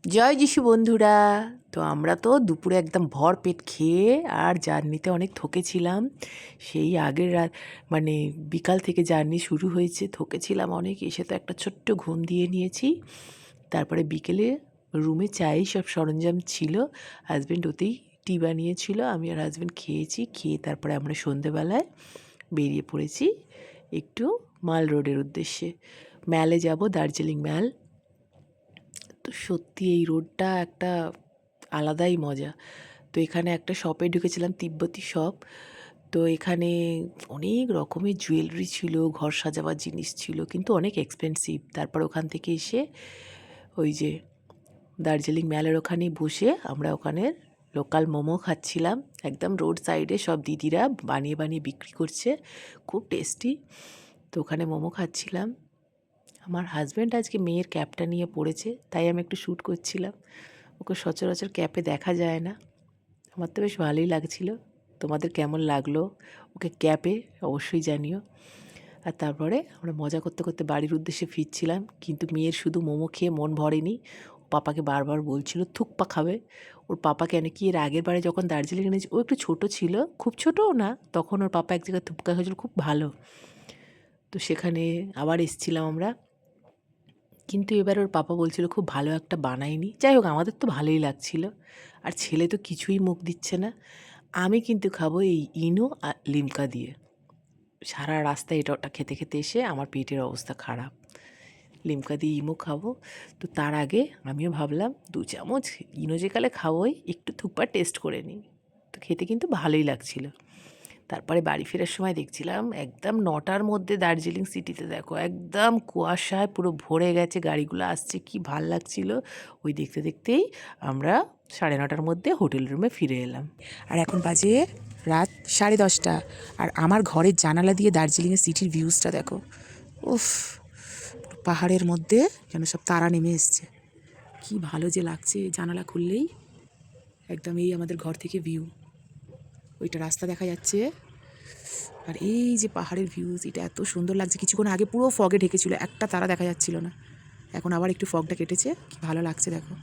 জয় যিশু বন্ধুরা। তো আমরা তো দুপুরে একদম ভর পেট খেয়ে আর জার্নিতে অনেক থকেছিলাম। সেই আগের রাত মানে বিকাল থেকে জার্নি শুরু হয়েছে, থকেছিলাম অনেক। এসে তো একটা ছোট্ট ঘুম দিয়ে নিয়েছি। তারপরে বিকেলে রুমে চাই সব সরঞ্জাম ছিল, হাজব্যান্ড ওতেই টি বানিয়েছিল, আমি আর হাজব্যান্ড খেয়েছি। খেয়ে তারপরে আমরা সন্ধেবেলায় বেরিয়ে পড়েছি একটু মাল রোডের উদ্দেশ্যে। ম্যালে যাব, দার্জিলিং ম্যাল। তো সত্যি এই রোডটা একটা আলাদাই মজা। তো এখানে একটা শপে ঢুকেছিলাম, তিব্বতী শপ। তো এখানে অনেক রকমের জুয়েলারি ছিল, ঘর সাজাবার জিনিস ছিল, কিন্তু অনেক এক্সপেন্সিভ। তারপর ওখান থেকে এসে ওই যে দার্জিলিং ম্যালের ওখানেই বসে আমরা ওখানের লোকাল মোমো খাচ্ছিলাম। একদম রোড সাইডে সব দিদিরা বানিয়ে বানিয়ে বিক্রি করছে, খুব টেস্টি। তো ওখানে মোমো খাচ্ছিলাম। আমার হাজব্যান্ড আজকে মেয়ের ক্যাপটা নিয়ে পড়েছে, তাই আমি একটু শ্যুট করছিলাম। ওকে সচরাচর ক্যাপে দেখা যায় না। আমার তো বেশ ভালোই লাগছিল। তোমাদের কেমন লাগলো ওকে ক্যাপে অবশ্যই জানিও। আর তারপরে আমরা মজা করতে করতে বাড়ির উদ্দেশ্যে ফিরছিলাম, কিন্তু মেয়ের শুধু মোমো খেয়ে মন ভরেনি। ও পাপাকে বারবার বলছিল থুকপা খাবে। ওর পাপা কেন কি এর আগের বারে যখন দার্জিলিং এনেছে, ও একটু ছোটো ছিল, খুব ছোটোও না, তখন ওর পাপা এক জায়গায় থুপকা হয়েছিল, খুব ভালো। তো সেখানে আবার এসছিলাম আমরা, কিন্তু এবার ওর পাপা বলছিল খুব ভালো একটা বানায়নি। যাই হোক, আমাদের তো ভালোই লাগছিল। আর ছেলে তো কিছুই মুখ দিচ্ছে না। আমি কিন্তু খাবো এই ইনো আর লিমকা দিয়ে। সারা রাস্তায় এটা ওটা খেতে খেতে এসে আমার পেটের অবস্থা খারাপ। লিমকা দিয়ে ইমো খাবো। তো তার আগে আমিও ভাবলাম 2 চামচ ইনো যেকালে খাবোই, একটু থুকপা টেস্ট করে নিই। তো খেতে কিন্তু ভালোই লাগছিল। তারপরে বাড়ি ফেরার সময় দেখছিলাম একদম 9টার মধ্যে দার্জিলিং সিটিতে দেখো একদম কুয়াশায় পুরো ভরে গেছে, গাড়িগুলো আসছে, কি ভাল লাগছিল। ওই দেখতে দেখতেই আমরা 9:30টার মধ্যে হোটেল রুমে ফিরে এলাম। আর এখন বাজে রাত 10:30, আর আমার ঘরের জানালা দিয়ে দার্জিলিংয়ের সিটির ভিউজটা দেখো। উফ, পাহাড়ের মধ্যে যেন সব তারা নেমে এসছে। কি ভালো যে লাগছে, জানালা খুললেই একদম এই আমাদের ঘর থেকে ভিউ। ওইটা রাস্তা দেখা যাচ্ছে, আর এই যে পাহাড়ের ভিউজ, এটা এত সুন্দর লাগছে। কিছুক্ষণ আগে পুরো ফগে ঢেকেছিল, একটা তারা দেখা যাচ্ছিল না। এখন আবার একটু ফগটা কেটেছে, কি ভালো লাগছে দেখো।